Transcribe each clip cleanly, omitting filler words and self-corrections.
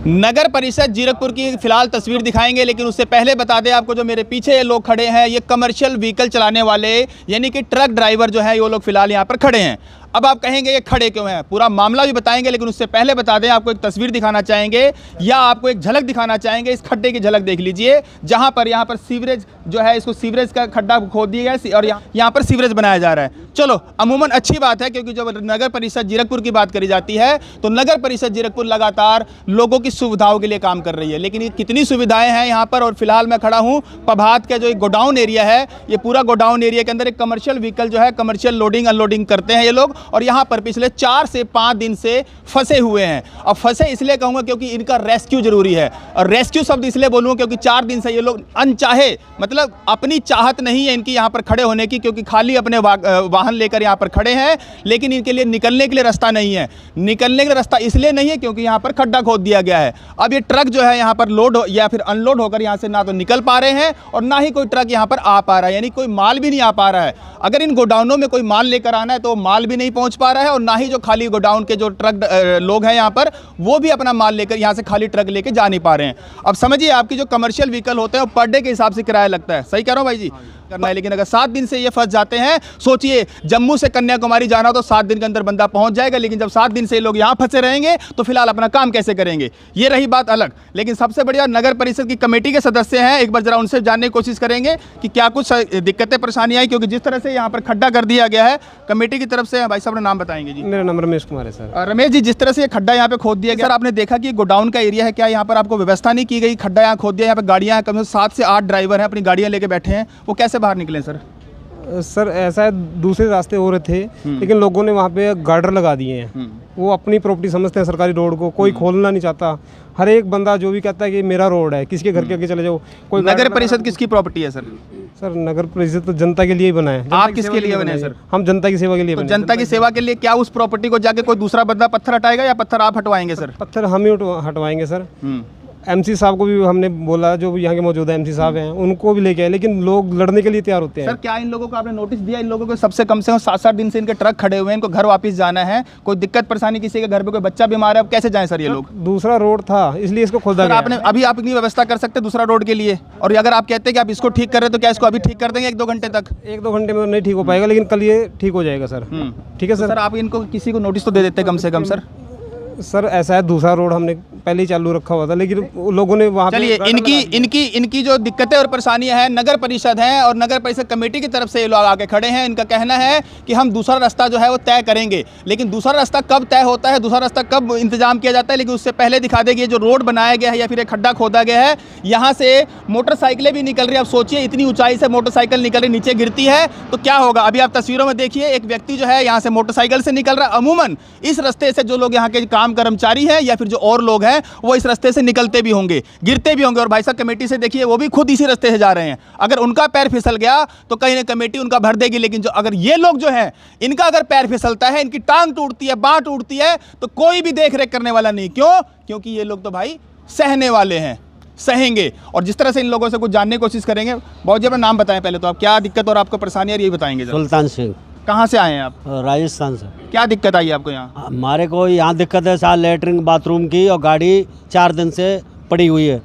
नगर परिषद जीरकपुर की फिलहाल तस्वीर दिखाएंगे, लेकिन उससे पहले बता दें आपको, जो मेरे पीछे ये लोग खड़े हैं ये कमर्शियल व्हीकल चलाने वाले यानी कि ट्रक ड्राइवर जो है ये लोग फिलहाल यहाँ पर खड़े हैं। अब आप कहेंगे ये खड़े क्यों हैं, पूरा मामला भी बताएंगे, लेकिन उससे पहले बता दें आपको एक तस्वीर दिखाना चाहेंगे या आपको एक झलक दिखाना चाहेंगे। इस खड्डे की झलक देख लीजिए, जहां पर यहाँ पर सीवरेज जो है, इसको सीवरेज का खड्डा खोद दिया गया और यहाँ पर सीवरेज बनाया जा रहा है। चलो अमूमन अच्छी बात है, क्योंकि जब नगर परिषद जीरकपुर की बात करी जाती है तो नगर परिषद जीरकपुर लगातार लोगों की सुविधाओं के लिए काम कर रही है। लेकिन ये कितनी सुविधाएं हैं यहाँ पर, और फिलहाल मैं खड़ा हूँ पभात का जो एक गोडाउन एरिया है, ये पूरा गोडाउन एरिया के अंदर एक कमर्शियल व्हीकल जो है कमर्शियल लोडिंग अनलोडिंग करते हैं ये लोग, और यहाँ पर पिछले 4 से 5 दिन से फंसे हुए हैं। अब फंसे इसलिए कहूँगा क्योंकि इनका रेस्क्यू जरूरी है, और रेस्क्यू शब्द इसलिए बोलूँगा क्योंकि 4 दिन से ये लोग अनचाहे, मतलब अपनी चाहत नहीं है इनकी यहाँ पर खड़े होने की, क्योंकि खाली अपने वाहन लेकर यहाँ पर खड़े हैं, लेकिन इनके लिए निकलने के लिए रास्ता नहीं है। निकलने का रास्ता इसलिए नहीं है क्योंकि यहाँ पर खड्डा खोद दिया गया है। अब ये ट्रक जो है यहाँ पर लोड या फिर अनलोड होकर यहाँ से ना तो निकल पा रहे हैं और ना ही कोई ट्रक यहाँ पर आ पा रहा है, यानी कोई माल भी नहीं आ पा रहा है। अगर इन गोडाउनों में कोई माल लेकर आना है तो माल भी नहीं पहुँच पा रहा है, और ना ही जो खाली गोडाउन के जो ट्रक लोग हैं यहाँ पर वो भी अपना माल लेकर यहाँ से खाली ट्रक लेके जा नहीं पा रहे हैं। अब समझिए आपकी जो कमर्शियल व्हीकल होते हैं वो पर डे के हिसाब से किराया लगता है, सही कह रहा हूँ भाई जी, करना है। लेकिन अगर 7 दिन से ये फंस जाते हैं, सोचिए जम्मू से कन्याकुमारी जाना हो तो 7 दिन के अंदर बंदा पहुंच जाएगा, लेकिन जब 7 दिन से ये लोग यहाँ फंसे रहेंगे तो फिलहाल अपना काम कैसे करेंगे, ये रही बात अलग। लेकिन सबसे बढ़िया नगर परिषद की कमेटी के सदस्य हैं, एक बार जरा उनसे जानने की कोशिश करेंगे कि क्या कुछ दिक्कतें परेशानियां आई, क्योंकि जिस तरह से यहाँ पर खड्डा कर दिया गया है कमेटी की तरफ से। भाई साहब अपना नाम बताएंगे जी। मेरा नाम रमेश कुमार है सर। रमेश जी, जिस तरह से ये खड्डा यहाँ पे खोद दिया गया, सर आपने देखा कि गोडाउन का एरिया है, क्या यहाँ पर आपको व्यवस्था नहीं की गई, खड्डा यहाँ खोद दिया, यहाँ पर गाड़ियाँ कम से 7 से 8 ड्राइवर हैं अपनी गाड़ियाँ लेके बैठे हैं, वो कैसे बाहर निकले सर? सर ऐसा है, दूसरे रास्ते हो रहे थे लेकिन लोगों ने वहाँ पे गार्डर लगा दिए हैं। वो अपनी प्रॉपर्टी समझते हैं सरकारी रोड को, कोई खोलना नहीं चाहता। हर एक बंदा जो भी कहता है कि मेरा रोड है, किसी के घर के आगे चले जाओ। कोई नगर परिषद किसकी प्रॉपर्टी है सर? सर नगर परिषद तो जनता के लिए ही बना है। आप किसके लिए बने सर? हम जनता की सेवा के लिए तो बने। जनता की सेवा के लिए क्या उस प्रॉपर्टी को जाके कोई दूसरा बंदा पत्थर हटाएगा या पत्थर आप हटवाएंगे सर? पत्थर हम ही हटवाएंगे सर। एमसी साहब को भी हमने बोला, जो यहाँ के मौजूदा एमसी साहब हैं उनको भी लेके आए, लेकिन लोग लड़ने के लिए तैयार होते हैं। सर क्या इन लोगों को आपने नोटिस दिया? इन लोगों को सबसे कम से कम 7-7 दिन से इनके ट्रक खड़े हुए हैं, इनको घर वापस जाना है, कोई दिक्कत परेशानी, किसी के घर पे कोई बच्चा बीमार है, अब कैसे जाएं सर ये लोग? दूसरा रोड था इसलिए इसको खोदा गया। आपने अभी आप इतनी व्यवस्था कर सकते दूसरा रोड के लिए, और अगर आप कहते हैं कि आप इसको ठीक कर रहे हैं तो क्या इसको अभी ठीक कर देंगे 1-2 घंटे तक? 1-2 घंटे में नहीं ठीक हो पाएगा, लेकिन कल ये ठीक हो जाएगा सर। ठीक है सर। सर आप इनको किसी को नोटिस तो दे देते कम से कम सर? सर ऐसा है, दूसरा रोड हमने पहले ही चालू रखा हुआ था, लेकिन लोगों ने वहाँ चलिए इनकी जो दिक्कतें और परेशानियां हैं, नगर परिषद है और नगर परिषद कमेटी की तरफ से ये लोग आके खड़े हैं। इनका कहना है कि हम दूसरा रास्ता जो है वो तय करेंगे, लेकिन दूसरा रास्ता कब तय होता है, दूसरा रास्ता कब इंतजाम किया जाता है, लेकिन उससे पहले दिखा देगी जो रोड बनाया गया है या फिर एक खड्डा खोदा गया है, यहाँ से मोटरसाइकिलें भी निकल रही है। अब सोचिए इतनी ऊंचाई से मोटरसाइकिल निकल रही, नीचे गिरती है तो क्या होगा। अभी आप तस्वीरों में देखिए, एक व्यक्ति जो है यहाँ से मोटरसाइकिल से निकल रहा है। अमूमन इस रास्ते से जो लोग यहाँ के काम कर्मचारी हैं या फिर जो और लोग हैं वो इस रास्ते से निकलते भी होंगे, गिरते भी होंगे, और भाई साहब कमेटी से देखिए वो भी खुद इसी रास्ते से जा रहे हैं। अगर उनका पैर फिसल गया तो कहीं ना कमेटी उनका भर देगी, लेकिन जो अगर ये लोग जो हैं इनका अगर पैर फिसलता है, इनकी टांग टूटती है, बांह टूटती है, तो कोई भी देख रेख करने वाला नहीं। क्यों? क्योंकि ये लोग तो भाई सहने वाले हैं, सहेंगे। और जिस तरह से इन लोगों से कुछ जानने की कोशिश करेंगे। बहुत जी अपना नाम बताएं पहले तो, आप क्या दिक्कत और आपको परेशानी है यही बताएंगे। सुल्तान सिंह। कहाँ से आए हैं आप? राजस्थान से। क्या दिक्कत आई आपको यहाँ? हमारे को यहाँ दिक्कत है साल लेटरिन बाथरूम की, और गाड़ी 4 दिन से पड़ी हुई है।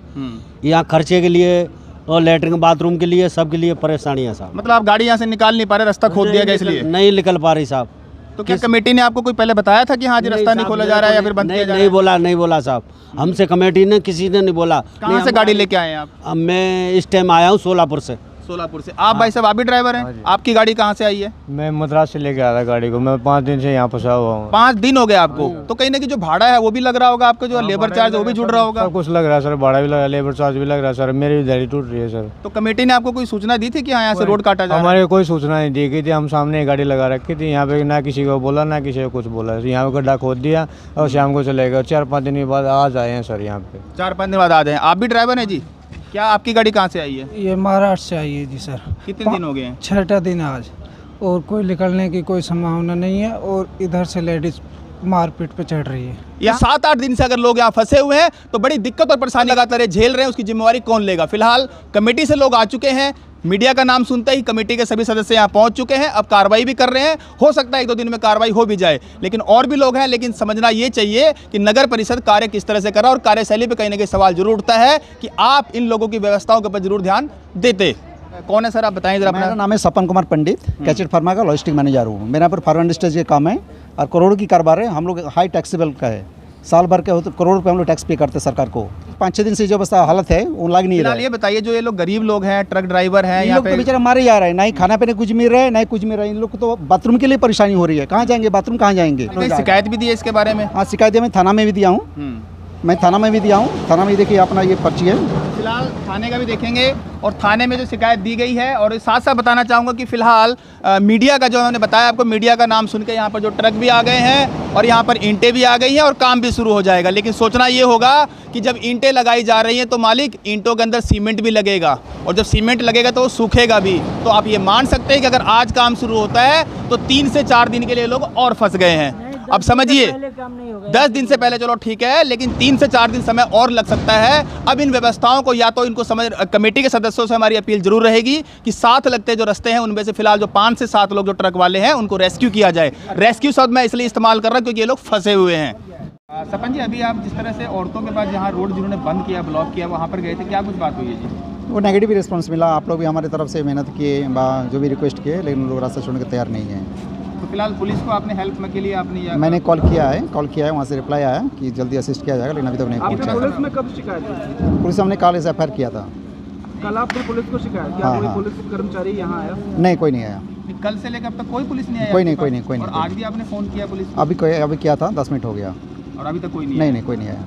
यहाँ खर्चे के लिए और लेटरिन बाथरूम के लिए, सब के लिए परेशानी है साहब। मतलब आप गाड़ी यहाँ से निकाल नहीं पा रहे, रास्ता खोद दिया गया इसलिए? नहीं निकल पा रही साहब। तो क्या कमेटी ने आपको कोई पहले बताया था कि हाँ जी रास्ता नहीं खोला जा रहा है या फिर बंद किया जा रहा है? नहीं बोला साहब, हमसे कमेटी ने किसी ने नहीं बोला। कहाँ से गाड़ी लेके आए हैं आप? अब मैं इस टाइम आया हूँ सोलापुर से। सोलापुर से। आप भाई साहब आप भी ड्राइवर हैं? आपकी गाड़ी कहाँ से आई है? मैं मद्रास से लेके आया था गाड़ी को। मैं 5 दिन से यहाँ फंसा हुआ हूँ। 5 दिन हो गए आपको? तो कहीं ना कहीं जो भाड़ा है वो भी लग रहा होगा आपको, जो लेबर चार्ज है वो भी जुड़ रहा होगा? सब कुछ लग रहा है सर, भाड़ा भी लग रहा है, लेबर चार्ज भी लग रहा है सर। मेरी दिहाड़ी टूट रही है सर। तो कमेटी ने आपको कोई सूचना दी थी कि यहाँ से रोड काटा जा? हमारे कोई सूचना नहीं दी गई थी। हम सामने गाड़ी लगा रखी थी यहाँ पे, ना किसी को बोला ना किसी को कुछ बोला। यहाँ पे गड्ढा खोद दिया और शाम को चले गए। 4-5 दिन के बाद आज आए हैं सर यहाँ पे। 4-5 दिन बाद आ जाए। आप भी ड्राइवर हैं जी? क्या आपकी गाड़ी कहाँ से आई है? ये महाराष्ट्र से आई है जी सर। कितने दिन हो गए हैं? 6ठा दिन आज, और कोई निकलने की कोई संभावना नहीं है, और इधर से लेडीज मारपीट पे चढ़ रही है। यहाँ 7-8 दिन से अगर लोग यहाँ फंसे हुए हैं तो बड़ी दिक्कत और परेशानी लगातार झेल रहे हैं, उसकी जिम्मेवारी कौन लेगा? फिलहाल कमेटी से लोग आ चुके हैं, मीडिया का नाम सुनते ही कमेटी के सभी सदस्य यहाँ पहुँच चुके हैं, अब कार्रवाई भी कर रहे हैं। हो सकता है 1-2 दिन में कार्रवाई हो भी जाए, लेकिन और भी लोग हैं। लेकिन समझना ये चाहिए कि नगर परिषद कार्य किस तरह से कर रहा है, और कार्यशैली पर कहीं ना कहीं सवाल जरूर उठता है कि आप इन लोगों की व्यवस्थाओं के ऊपर जरूर ध्यान देते। कौन है सर, आप बताएं जरा। मेरा नाम है सपन कुमार पंडित, कैचेट फार्मा का लॉजिस्टिक मैनेजर हूँ। मेरे यहाँ पर फॉरेन स्टेज के काम है और करोड़ों की कारोबार है। हम लोग हाई टैक्सेबल का है, साल भर के होते करोड़ रुपए हम लोग टैक्स पे करते हैं सरकार को। 5-6 दिन से जो बस हालत है वो लाग नहीं रहा है। ये बताइए, जो ये लोग गरीब लोग हैं, ट्रक ड्राइवर हैं, इन यहाँ लोग तो पे बेचारे मारे जा रहे हैं, ना ही खाना पीने कुछ मिल रहा है, ना ही कुछ मिल रहा है। इन लोग को तो बाथरूम के लिए परेशानी हो रही है। कहाँ जाएंगे बाथरूम, कहाँ जाएंगे? कोई शिकायत भी दी है इसके बारे में? हाँ, शिकायत मैं थाना में भी दिया हूँ। मैं थाना में भी दिया हूँ। थाना में देखिए अपना ये पर्ची है। फिलहाल थाने का भी देखेंगे, और थाने में जो शिकायत दी गई है। और साथ साथ बताना चाहूँगा कि फिलहाल मीडिया का, जो उन्होंने बताया आपको, मीडिया का नाम सुन के यहाँ पर जो ट्रक भी आ गए हैं और यहाँ पर ईंटें भी आ गई हैं और काम भी शुरू हो जाएगा। लेकिन सोचना ये होगा कि जब ईंटें लगाई जा रही हैं तो मालिक, ईंटों के अंदर सीमेंट भी लगेगा, और जब सीमेंट लगेगा तो वो सूखेगा भी। तो आप ये मान सकते हैं कि अगर आज काम शुरू होता है तो 3 से 4 दिन के लिए लोग और फंस गए हैं। अब समझिए, 10 दिन से पहले चलो ठीक है, लेकिन 3 से 4 दिन समय और लग सकता है। अब इन व्यवस्थाओं को या तो इनको समझ, कमेटी के सदस्यों से हमारी अपील जरूर रहेगी कि साथ लगते जो रास्ते हैं उनमें से फिलहाल जो 5 से 7 लोग जो ट्रक वाले हैं उनको रेस्क्यू किया जाए। रेस्क्यू शब्द मैं इसलिए इस्तेमाल कर रहा हूँ क्योंकि ये लोग फंसे हुए हैं। सपन जी, अभी आप जिस तरह से औरतों के पास जहाँ रोड जिन्होंने बंद किया, ब्लॉक किया, वहाँ पर गए थे, क्या कुछ बात हुई है जी? वो नेगेटिव रिस्पॉन्स मिला। आप लोग भी हमारी तरफ से मेहनत किए, जो भी रिक्वेस्ट किए, लेकिन उन लोग रास्ता छोड़ने के तैयार नहीं है। तो फिलहाल पुलिस को आपने हेल्प के लिए आपने मैंने कॉल किया है, वहाँ से रिप्लाई आया कि जल्दी असिस्ट किया जाएगा, लेकिन अभी तक नहीं पहुंचा। पुलिस में कब शिकायत की? पुलिस हमने कल SFIR किया था। कल आपने पुलिस को शिकायत किया? हाँ, हाँ। पुलिस कर्मचारी यहाँ आया? नहीं, कोई नहीं आया। कल से लेकर अब तक कोई पुलिस नहीं आया? कोई नहीं, आपके कोई पास? नहीं, कोई नहीं, और कोई आज भी आपने फोन किया पुलिस? अभी किया था, 10 मिनट हो गया। और अभी तक कोई नहीं नहीं, कोई नहीं आया।